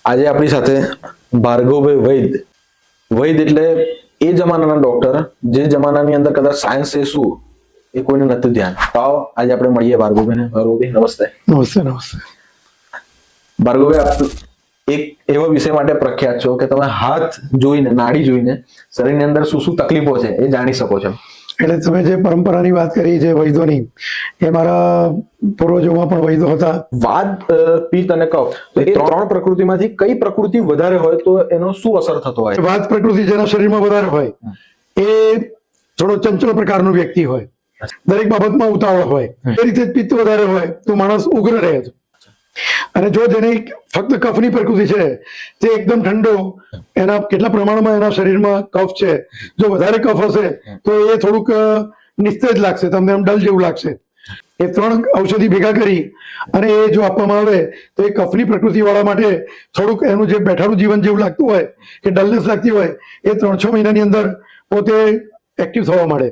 આજે આપણી સાથે ભાર્ગવભાઈ વૈદ એટલે એ જમાનાના ડોક્ટર જે જમાનાની અંદર કદાચ સાયન્સ છે શું એ કોઈને નથી ધ્યાન. તો આજે આપણે મળીએ ભાર્ગવભાઈને. ભાર્ગવભાઈ નમસ્તે. નમસ્તે. નમસ્તે ભાર્ગવભાઈ, એક એવા વિષય માટે પ્રખ્યાત છો કે તમે હાથ જોઈને, નાડી જોઈને શરીરની અંદર શું શું તકલીફો છે એ જાણી શકો છો. એટલે તમે જે પરંપરાની વાત કરી છે વૈદોની, એ મારા પૂર્વજોમાં પણ વૈદો હતા. વાત પિત્ત અને કફ, તો એ ત્રણ પ્રકૃતિમાંથી કઈ પ્રકૃતિ વધારે હોય તો એનો શું અસર થતો હોય? વાત પ્રકૃતિ જેના શરીરમાં વધારે હોય એ થોડો ચંચળ પ્રકારનો વ્યક્તિ હોય, દરેક બાબતમાં ઉતાવળ હોય. એ રીતે પિત્ત વધારે હોય તો માણસ ઉગ્ર રહે છે. અને જો જેને ફક્ત કફની પ્રકૃતિ છે તે એકદમ ઠંડો, એના કેટલા પ્રમાણમાં એના શરીરમાં કફ છે, જો વધારે કફ હશે તો એ થોડુંક નિસ્તેજ લાગશે, તમને એમ ડલ જેવું લાગશે. એ ત્રણ ઔષધિ ભેગા કરી અને એ જો આપવામાં આવે તો એ કફની પ્રકૃતિ વાળા માટે થોડુંક એનું જે બેઠાનું જીવન જેવું લાગતું હોય, એ ડલનેસ લાગતી હોય, એ 3-6 મહિનાની અંદર પોતે એક્ટિવ થવા માંડે.